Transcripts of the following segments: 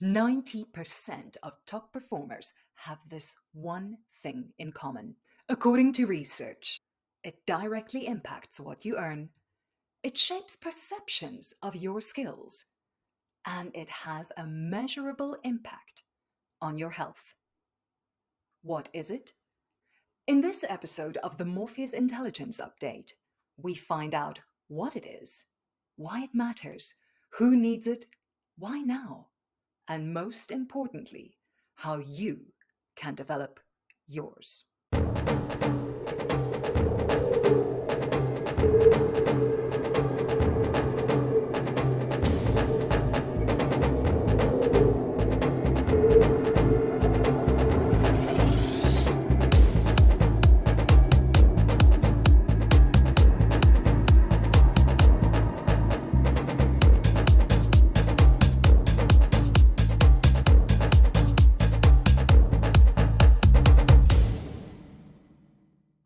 90% of top performers have this one thing in common. According to research, it directly impacts what you earn, it shapes perceptions of your skills, and it has a measurable impact on your health. What is it? In this episode of the Morpheus Intelligence Update, we find out what it is, why it matters, who needs it, why now, and most importantly, how you can develop yours.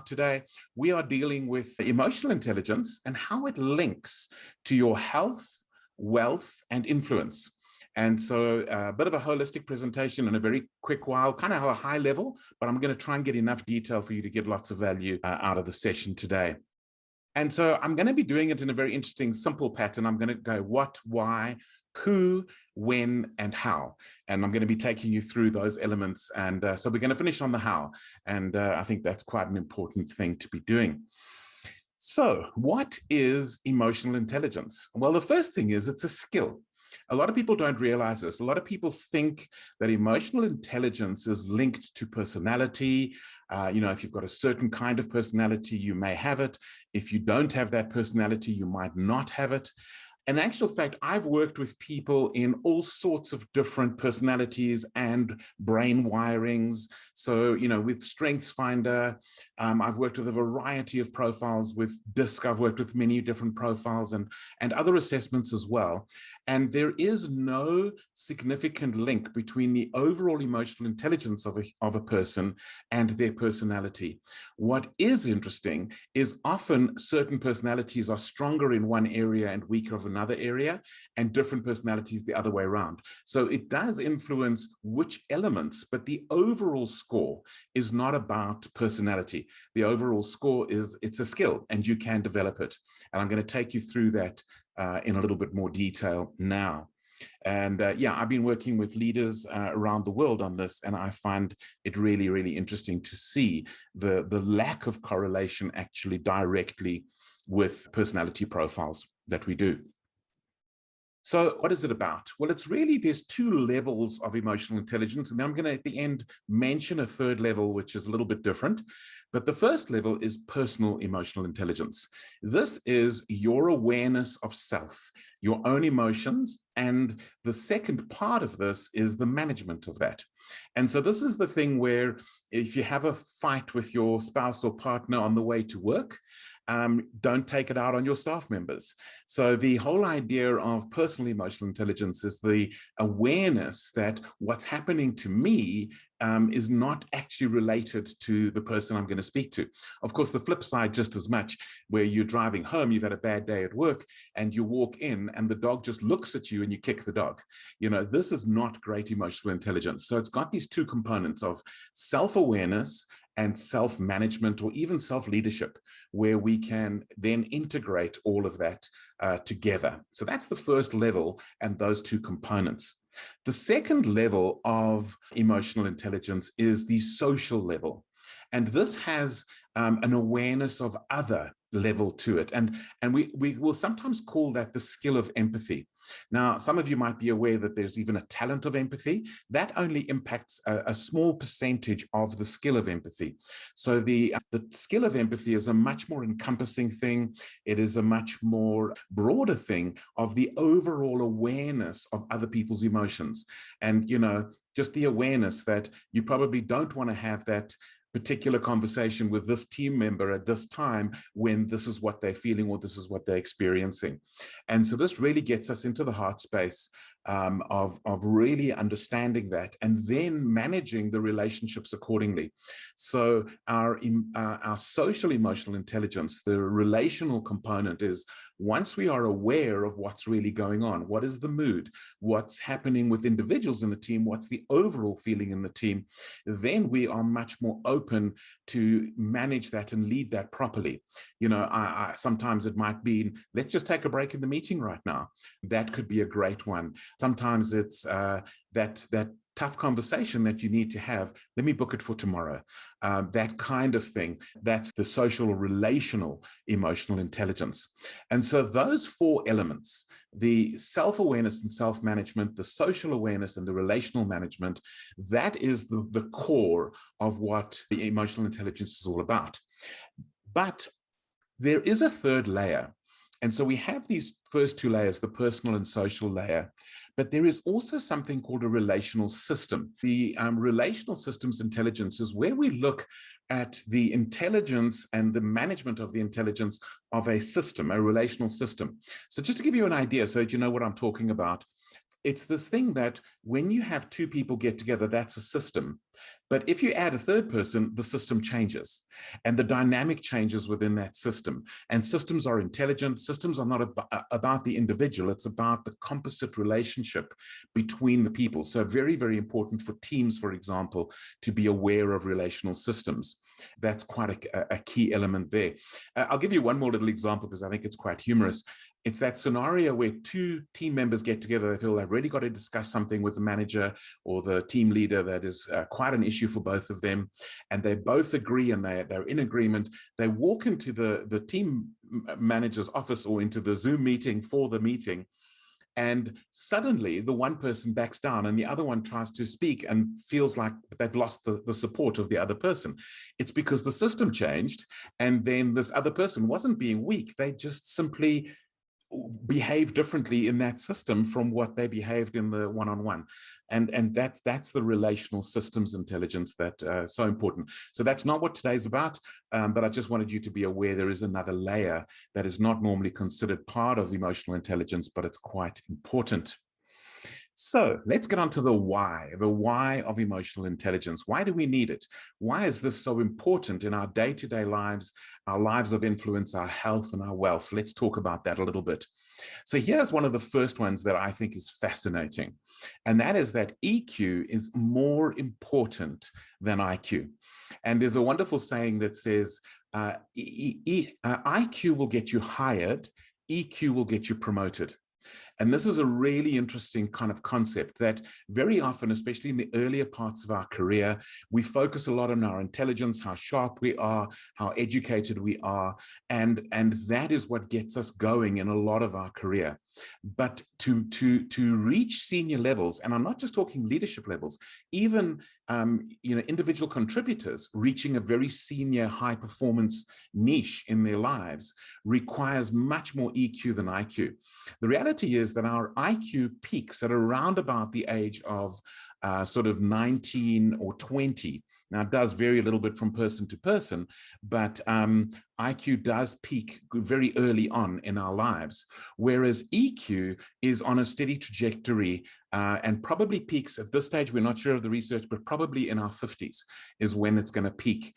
Today, we are dealing with emotional intelligence and how it links to your health, wealth, and influence. And so a bit of a holistic presentation in a very quick while, kind of a high level, but I'm going to try and get enough detail for you to get lots of value out of the session today. And so I'm going to be doing it in a very interesting, simple pattern. I'm going to go what, why, who, when, and how. And I'm going to be taking you through those elements. And so we're going to finish on the how. And I think that's quite an important thing to be doing. So what is emotional intelligence? Well, the first thing is it's a skill. A lot of people don't realize this. A lot of people think that emotional intelligence is linked to personality. If you've got a certain kind of personality, you may have it. If you don't have that personality, you might not have it. In actual fact, I've worked with people in all sorts of different personalities and brain wirings. So, with StrengthsFinder, I've worked with a variety of profiles. With DISC, I've worked with many different profiles and other assessments as well. And there is no significant link between the overall emotional intelligence of a person and their personality. What is interesting is often certain personalities are stronger in one area and weaker of another area, and different personalities the other way around. So it does influence which elements, but the overall score is not about personality. The overall score is it's a skill and you can develop it. And I'm going to take you through that in a little bit more detail now. And I've been working with leaders around the world on this, and I find it really, really interesting to see the lack of correlation actually directly with personality profiles that we do. So what is it about? Well, there's two levels of emotional intelligence, and then I'm going to, at the end, mention a third level, which is a little bit different. But the first level is personal emotional intelligence. This is your awareness of self, your own emotions, and the second part of this is the management of that. And so this is the thing where if you have a fight with your spouse or partner on the way to work, don't take it out on your staff members. So the whole idea of personal emotional intelligence is the awareness that what's happening to me is not actually related to the person I'm going to speak to. Of course, the flip side just as much, where you're driving home, you've had a bad day at work, and you walk in and the dog just looks at you and you kick the dog. This is not great emotional intelligence. So it's got these two components of self-awareness and self-management, or even self-leadership, where we can then integrate all of that together. So that's the first level, and those two components. The second level of emotional intelligence is the social level. And this has an awareness of other level to it. And we will sometimes call that the skill of empathy. Now, some of you might be aware that there's even a talent of empathy. That only impacts a small percentage of the skill of empathy. So the skill of empathy is a much more encompassing thing. It is a much more broader thing of the overall awareness of other people's emotions. And, just the awareness that you probably don't want to have that particular conversation with this team member at this time when this is what they're feeling or this is what they're experiencing. And so this really gets us into the heart space of really understanding that and then managing the relationships accordingly. So our social emotional intelligence, the relational component, is once we are aware of what's really going on, what is the mood, what's happening with individuals in the team, what's the overall feeling in the team, then we are much more open to manage that and lead that properly. You know, sometimes it might be, let's just take a break in the meeting right now. That could be a great one. Sometimes it's that tough conversation that you need to have. Let me book it for tomorrow. That kind of thing. That's the social, relational, emotional intelligence. And so those four elements, the self-awareness and self-management, the social awareness and the relational management, that is the core of what the emotional intelligence is all about. But there is a third layer. And so we have these first two layers, the personal and social layer, but there is also something called a relational system. The relational systems intelligence is where we look at the intelligence and the management of the intelligence of a system, a relational system. So just to give you an idea, so that you know what I'm talking about, it's this thing that when you have two people get together, that's a system. But if you add a third person, the system changes and the dynamic changes within that system. And systems are intelligent. Systems are not about the individual. It's about the composite relationship between the people. So very, very important for teams, for example, to be aware of relational systems. That's quite a key element there. I'll give you one more little example because I think it's quite humorous. It's that scenario where two team members get together. They feel they've really got to discuss something with the manager or the team leader that is quite an issue for both of them. And they both agree and they're in agreement. They walk into the team manager's office or into the Zoom meeting for the meeting. And suddenly the one person backs down and the other one tries to speak and feels like they've lost the support of the other person. It's because the system changed and then this other person wasn't being weak. They just simply behave differently in that system from what they behaved in the one-on-one. And that's the relational systems intelligence that so important. So that's not what today's about, but I just wanted you to be aware there is another layer that is not normally considered part of emotional intelligence, but it's quite important. So let's get on to the why of emotional intelligence. Why do we need it? Why is this so important in our day-to-day lives, our lives of influence, our health and our wealth? Let's talk about that a little bit. So here's one of the first ones that I think is fascinating. And that is that EQ is more important than IQ. And there's a wonderful saying that says, IQ will get you hired, EQ will get you promoted. And this is a really interesting kind of concept that very often, especially in the earlier parts of our career, we focus a lot on our intelligence, how sharp we are, how educated we are, and that is what gets us going in a lot of our career. But to reach senior levels, and I'm not just talking leadership levels, even individual contributors reaching a very senior high performance niche in their lives requires much more EQ than IQ. The reality is that our IQ peaks at around about the age of sort of 19 or 20. Now, it does vary a little bit from person to person, but IQ does peak very early on in our lives, whereas EQ is on a steady trajectory and probably peaks at this stage. We're not sure of the research, but probably in our 50s is when it's going to peak.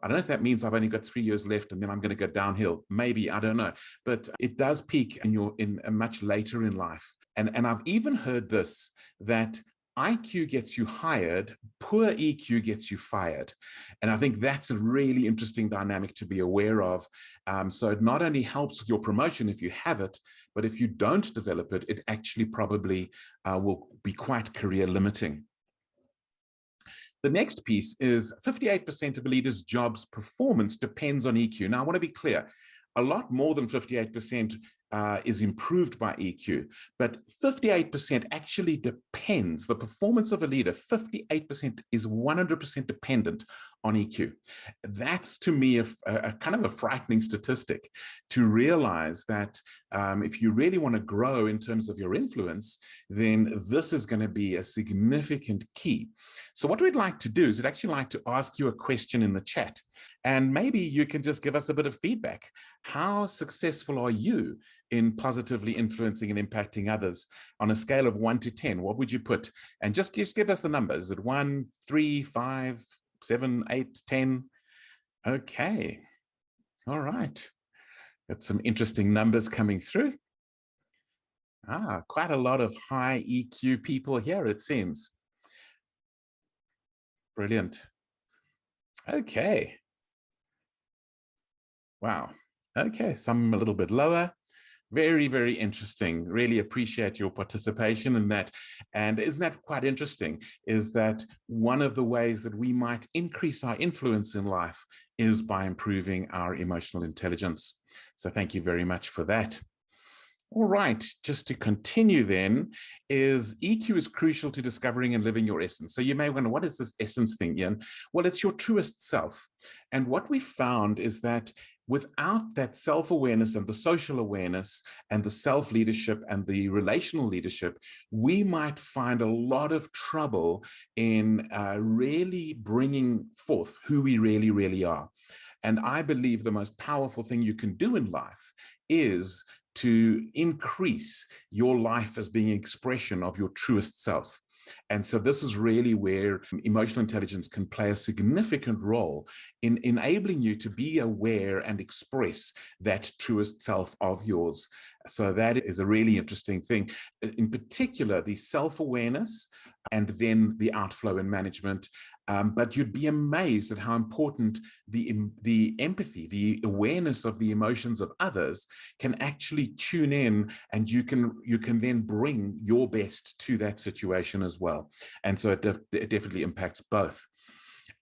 I don't know if that means I've only got 3 years left and then I'm going to go downhill. Maybe, I don't know. But it does peak in a much later in life. And I've even heard this, that IQ gets you hired, poor EQ gets you fired. And I think that's a really interesting dynamic to be aware of. So it not only helps with your promotion if you have it, but if you don't develop it, it actually probably will be quite career limiting. The next piece is 58% of a leader's job's performance depends on EQ. Now, I want to be clear. A lot more than 58% is improved by EQ, but 58% actually depends. The performance of a leader, 58% is 100% dependent on EQ. That's, to me, a kind of a frightening statistic, to realize that if you really want to grow in terms of your influence, then this is going to be a significant key. So what we'd like to do is we'd actually like to ask you a question in the chat, and maybe you can just give us a bit of feedback. How successful are you in positively influencing and impacting others? On a scale of 1 to 10, what would you put? And just give us the numbers. Is it 1, 3, 5, 7, 8, 10? Okay. All right. Got some interesting numbers coming through. Quite a lot of high EQ people here, it seems. Brilliant. Okay. Wow. Okay, some a little bit lower. Very, very interesting. Really appreciate your participation in that. And isn't that quite interesting? Is that one of the ways that we might increase our influence in life is by improving our emotional intelligence. So thank you very much for that. All right, just to continue then, is EQ is crucial to discovering and living your essence. So you may wonder, what is this essence thing, Ian? Well, it's your truest self. And what we found is that without that self-awareness and the social awareness and the self-leadership and the relational leadership, we might find a lot of trouble in really bringing forth who we really, really are. And I believe the most powerful thing you can do in life is to increase your life as being an expression of your truest self. And so this is really where emotional intelligence can play a significant role in enabling you to be aware and express that truest self of yours. So that is a really interesting thing. In particular, the self-awareness and then the outflow and management. But you'd be amazed at how important the empathy, the awareness of the emotions of others can actually tune in, and you can then bring your best to that situation as well. And so it definitely impacts both.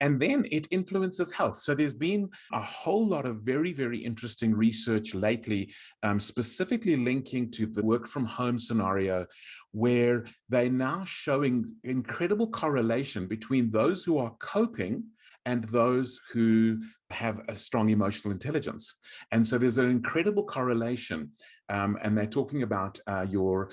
And then it influences health. So there's been a whole lot of very, very interesting research lately, specifically linking to the work from home scenario, where they're now showing incredible correlation between those who are coping and those who have a strong emotional intelligence. And so there's an incredible correlation. And they're talking about your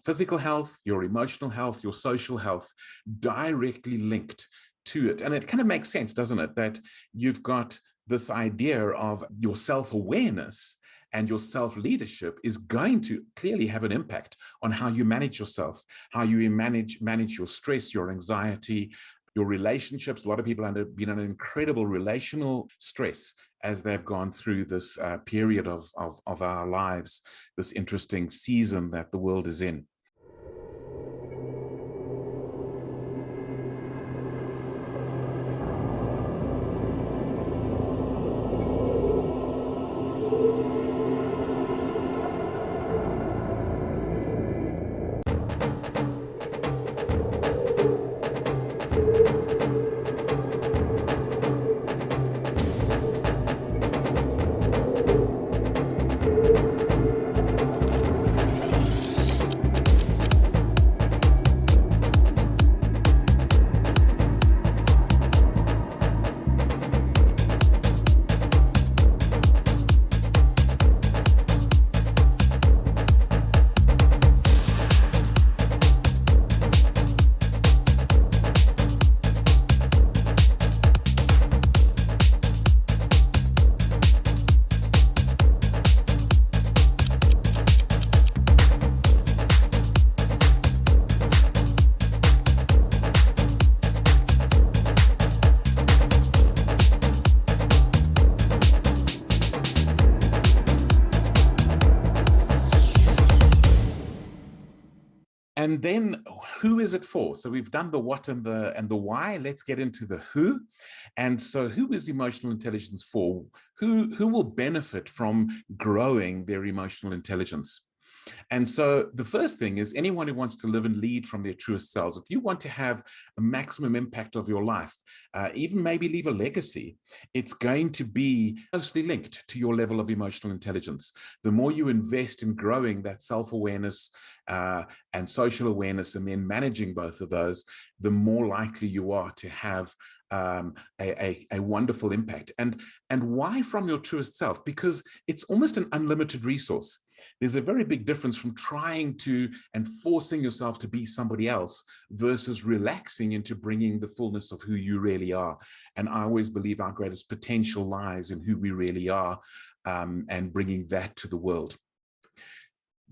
physical health, your emotional health, your social health, directly linked to it. And it kind of makes sense, doesn't it, that you've got this idea of your self-awareness and your self-leadership is going to clearly have an impact on how you manage yourself, how you manage your stress, your anxiety, your relationships. A lot of people have been under incredible relational stress as they've gone through this period of our lives, this interesting season that the world is in. And then who is it for? So we've done the what and the why. Let's get into the who. And so who is emotional intelligence for? Who will benefit from growing their emotional intelligence? And so the first thing is anyone who wants to live and lead from their truest selves. If you want to have a maximum impact of your life, even maybe leave a legacy, it's going to be closely linked to your level of emotional intelligence. The more you invest in growing that self-awareness and social awareness, and then managing both of those, the more likely you are to have a wonderful impact. And why from your truest self? Because it's almost an unlimited resource. There's a very big difference from trying to and forcing yourself to be somebody else versus relaxing into bringing the fullness of who you really are. And I always believe our greatest potential lies in who we really are, and bringing that to the world.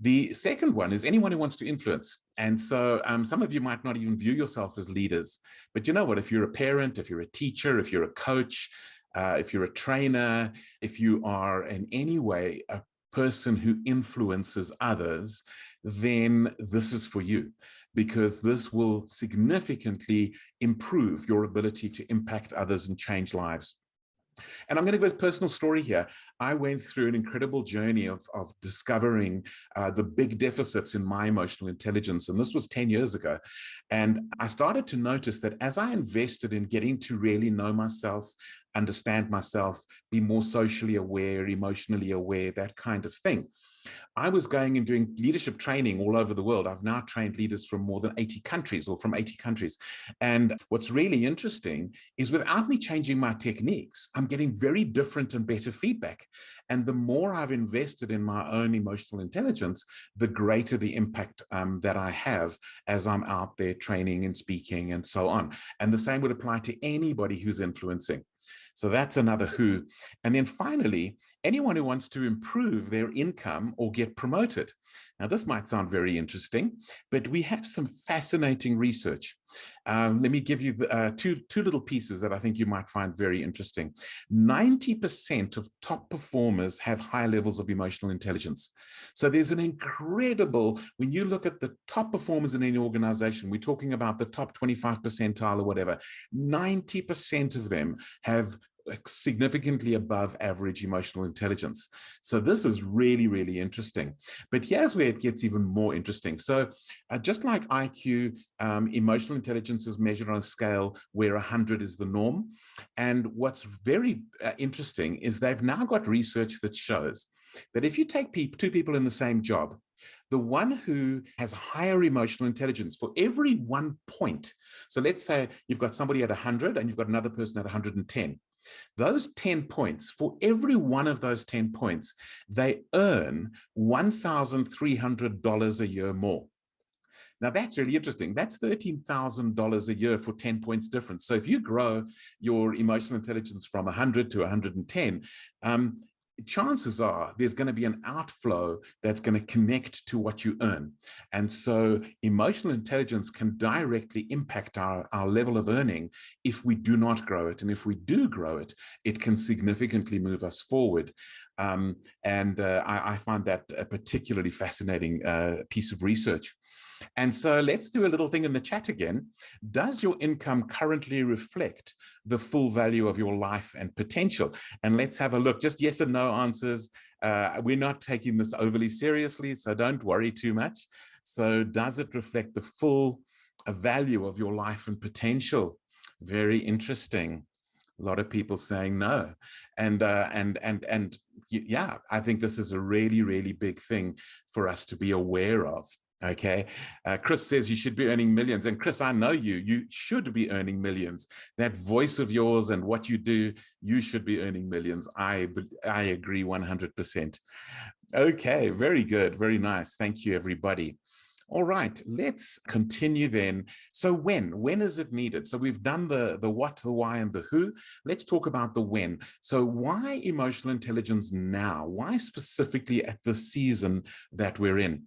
The second one is anyone who wants to influence. And so some of you might not even view yourself as leaders, but you know what, if you're a parent, if you're a teacher, if you're a coach, if you're a trainer, if you are in any way a person who influences others, then this is for you, because this will significantly improve your ability to impact others and change lives. And I'm going to give a personal story here. I went through an incredible journey of discovering the big deficits in my emotional intelligence. And this was 10 years ago. And I started to notice that as I invested in getting to really know myself, understand myself, be more socially aware, emotionally aware, that kind of thing, I was going and doing leadership training all over the world. I've now trained leaders from more than 80 countries or from 80 countries. And what's really interesting is without me changing my techniques, I'm getting very different and better feedback. And the more I've invested in my own emotional intelligence, the greater the impact that I have as I'm out there training and speaking and so on. And the same would apply to anybody who's influencing. So that's another who. And then finally, anyone who wants to improve their income or get promoted. Now, this might sound very interesting, but we have some fascinating research. Let me give you two little pieces that I think you might find very interesting. 90% of top performers have high levels of emotional intelligence. So there's an incredible, when you look at the top performers in any organization, we're talking about the top 25 percentile or whatever, 90% of them have significantly above average emotional intelligence. So this is really, really interesting. But here's where it gets even more interesting. So just like IQ, emotional intelligence is measured on a scale where 100 is the norm. And what's very interesting is they've now got research that shows that if you take two people in the same job, the one who has higher emotional intelligence, for every 1 point, so let's say you've got somebody at 100 and you've got another person at 110, those 10 points, for every one of those 10 points, they earn $1,300 a year more. Now, that's really interesting. That's $13,000 a year for 10 points difference. So if you grow your emotional intelligence from 100 to 110, chances are there's going to be an outflow that's going to connect to what you earn. And so emotional intelligence can directly impact our level of earning if we do not grow it. And if we do grow it, it can significantly move us forward. I find that a particularly fascinating piece of research. And so let's do a little thing in the chat again. Does your income currently reflect the full value of your life and potential? And let's have a look, just yes and no answers. We're not taking this overly seriously, so don't worry too much. So does it reflect the full value of your life and potential? Very interesting. A lot of people saying no. And yeah, I think this is a really, really big thing for us to be aware of. Okay. Chris says you should be earning millions. And Chris, I know you should be earning millions. That voice of yours and what you do, you should be earning millions. I agree 100%. Okay. Very good. Very nice. Thank you, everybody. All right, let's continue then. So when is it needed? So we've done the what, the why, and the who. Let's talk about the when. So why emotional intelligence now? Why specifically at the season that we're in?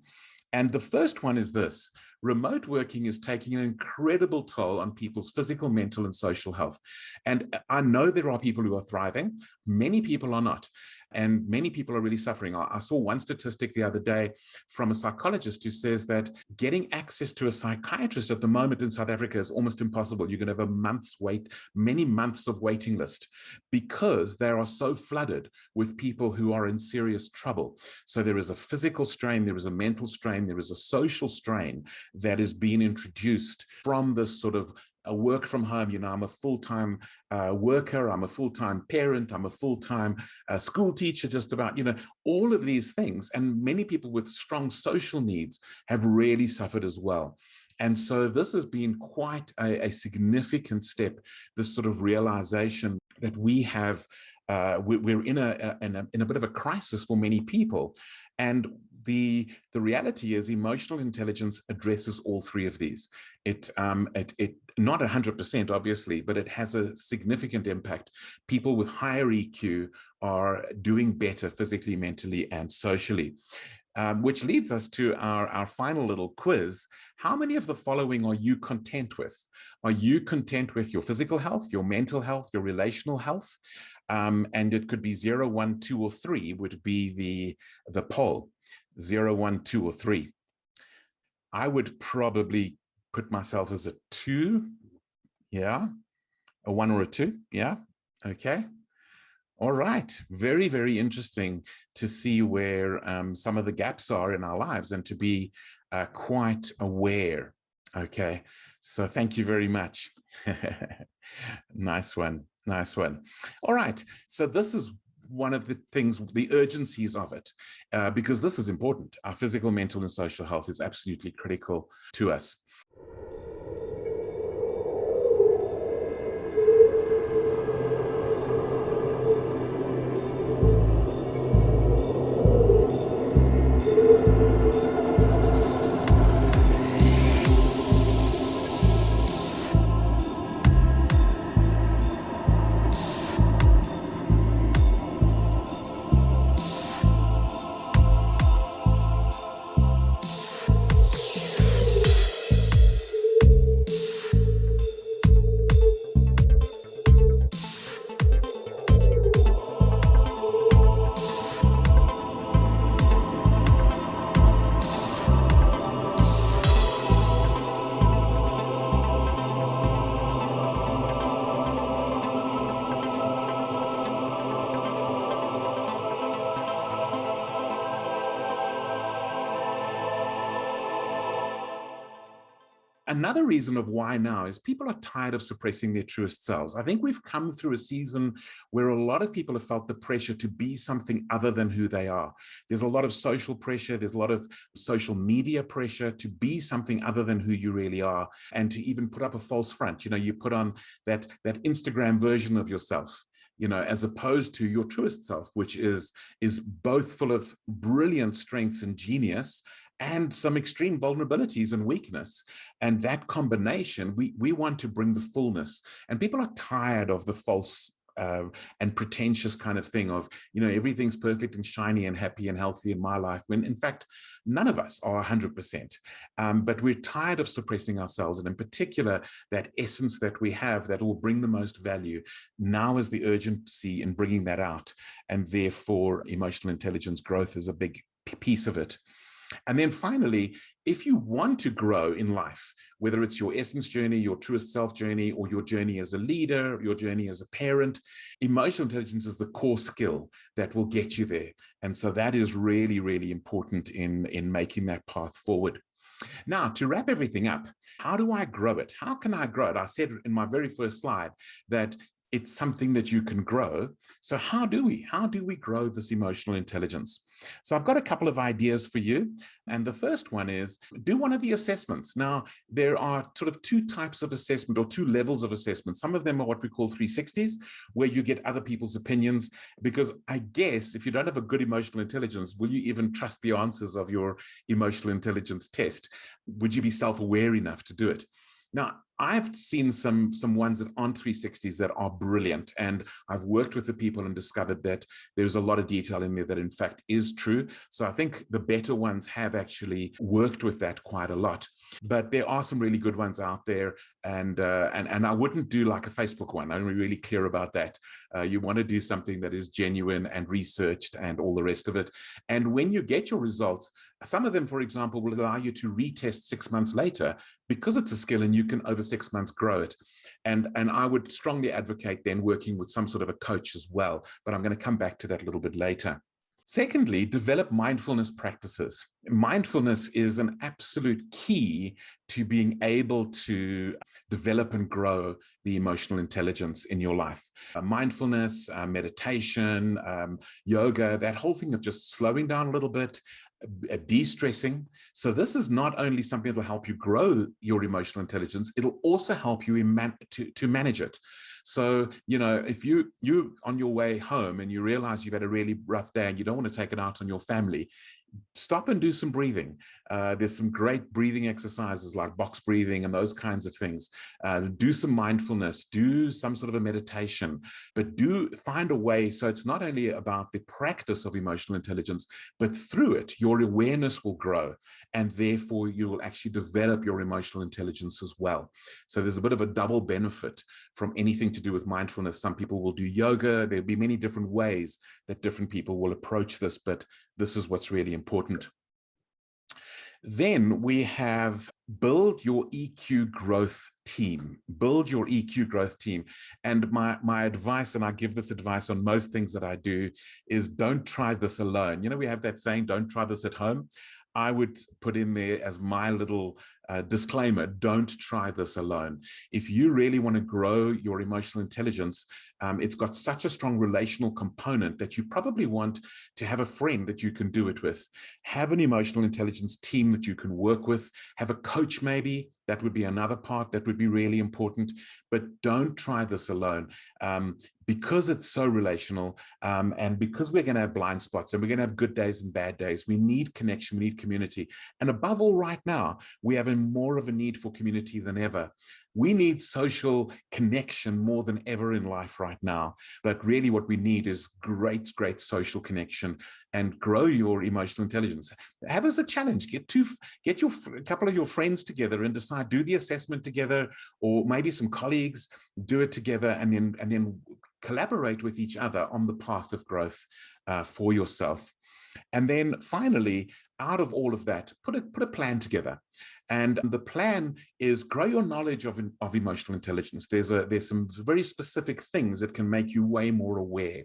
And the first one is this: remote working is taking an incredible toll on people's physical, mental, and social health. And I know there are people who are thriving. Many people are not. And many people are really suffering. I saw one statistic the other day from a psychologist who says that getting access to a psychiatrist at the moment in South Africa is almost impossible. You're going to have a month's wait, many months of waiting list, because they are so flooded with people who are in serious trouble. So there is a physical strain, there is a mental strain, there is a social strain that is being introduced from this sort of work from home. You know, I'm a full-time worker, I'm a full-time parent, I'm a full-time school teacher, just about, you know, all of these things. And many people with strong social needs have really suffered as well. And so this has been quite a significant step, this sort of realization that we have, we're in a bit of a crisis for many people. And the reality is emotional intelligence addresses all three of these. It not 100%, obviously, but it has a significant impact. People with higher EQ are doing better physically, mentally, and socially. which leads us to our final little quiz. How many of the following are you content with? Are you content with your physical health, your mental health, your relational health? And it could be 0, 1, 2, or 3 would be the poll. 0, 1, 2, or 3. I would probably put myself as a 2. Yeah. A 1 or a 2. Yeah. Okay. All right. Very, very interesting to see where some of the gaps are in our lives and to be quite aware. Okay. So thank you very much. Nice one. Nice one. All right. So this is one of the things, the urgencies of it, because this is important. Our physical, mental, and social health is absolutely critical to us. Another reason of why now is people are tired of suppressing their truest selves. I think we've come through a season where a lot of people have felt the pressure to be something other than who they are. There's a lot of social pressure. There's a lot of social media pressure to be something other than who you really are, and to even put up a false front. You know, you put on that Instagram version of yourself, you know, as opposed to your truest self, which is both full of brilliant strengths and genius and some extreme vulnerabilities and weakness. And that combination, we want to bring the fullness. And people are tired of the false and pretentious kind of thing of, you know, everything's perfect and shiny and happy and healthy in my life, when in fact, none of us are 100%. But we're tired of suppressing ourselves, and in particular, that essence that we have that will bring the most value. Now is the urgency in bringing that out. And therefore, emotional intelligence growth is a big piece of it. And then finally, if you want to grow in life, whether it's your essence journey, your truest self journey, or your journey as a leader, your journey as a parent, emotional intelligence is the core skill that will get you there. And so that is really, really important in making that path forward. Now, to wrap everything up, how do I grow it? How can I grow it? I said in my very first slide that it's something that you can grow. So how do we grow this emotional intelligence? So I've got a couple of ideas for you. And the first one is do one of the assessments. Now, there are sort of two types of assessment, or two levels of assessment. Some of them are what we call 360s, where you get other people's opinions, because I guess if you don't have a good emotional intelligence, will you even trust the answers of your emotional intelligence test? Would you be self-aware enough to do it? Now, I've seen some ones that aren't 360s that are brilliant, and I've worked with the people and discovered that there's a lot of detail in there that in fact is true. So I think the better ones have actually worked with that quite a lot. But there are some really good ones out there, and I wouldn't do like a Facebook one. I'm really clear about that. You want to do something that is genuine and researched and all the rest of it. And when you get your results, some of them, for example, will allow you to retest 6 months later, because it's a skill and you can over 6 months grow it. And I would strongly advocate then working with some sort of a coach as well, but I'm going to come back to that a little bit later. Secondly, develop mindfulness practices. Mindfulness is an absolute key to being able to develop and grow the emotional intelligence in your life. Mindfulness, meditation, yoga, that whole thing of just slowing down a little bit, de-stressing. So this is not only something that will help you grow your emotional intelligence, it'll also help you to manage it. So, you know, if you on your way home and you realize you've had a really rough day and you don't want to take it out on your family, stop and do some breathing. There's some great breathing exercises like box breathing and those kinds of things. Do some mindfulness, do some sort of a meditation, but do find a way so it's not only about the practice of emotional intelligence, but through it, your awareness will grow, and therefore you will actually develop your emotional intelligence as well. So there's a bit of a double benefit from anything to do with mindfulness. Some people will do yoga. There'll be many different ways that different people will approach this, but this is what's really important. Then we have build your EQ growth team. Build your EQ growth team. And my advice, and I give this advice on most things that I do, is don't try this alone. You know, we have that saying, don't try this at home. I would put in there as my little disclaimer, don't try this alone. If you really want to grow your emotional intelligence, it's got such a strong relational component that you probably want to have a friend that you can do it with. Have an emotional intelligence team that you can work with. Have a coach maybe. That would be another part that would be really important. But don't try this alone. Because it's so relational, and because we're going to have blind spots and we're going to have good days and bad days, we need connection, we need community. And above all, right now, we have more of a need for community than ever. We need social connection more than ever in life right now. But really what we need is great, great social connection, and grow your emotional intelligence. Have as a challenge, get a couple of your friends together and decide, do the assessment together, or maybe some colleagues, do it together, and then collaborate with each other on the path of growth for yourself. And then finally, out of all of that, put a plan together. And the plan is grow your knowledge of emotional intelligence. There's some very specific things that can make you way more aware.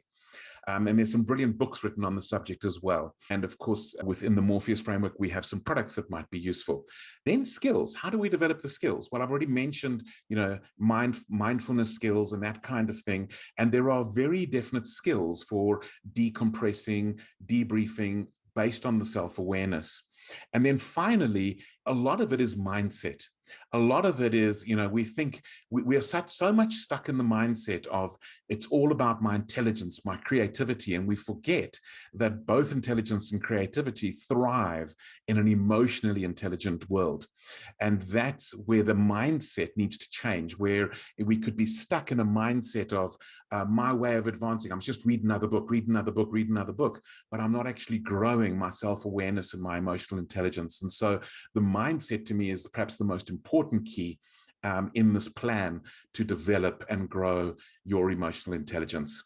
And there's some brilliant books written on the subject as well. And of course, within the Morpheus framework, we have some products that might be useful. Then skills. How do we develop the skills? Well, I've already mentioned, mindfulness skills and that kind of thing. And there are very definite skills for decompressing, debriefing, based on the self-awareness. And then finally, a lot of it is mindset. A lot of it is, we think we are so much stuck in the mindset of it's all about my intelligence, my creativity, and we forget that both intelligence and creativity thrive in an emotionally intelligent world. And that's where the mindset needs to change, where we could be stuck in a mindset of my way of advancing. I'm just read another book, read another book, read another book, but I'm not actually growing my self-awareness and my emotional intelligence. And so the mindset to me is perhaps the most important key in this plan to develop and grow your emotional intelligence.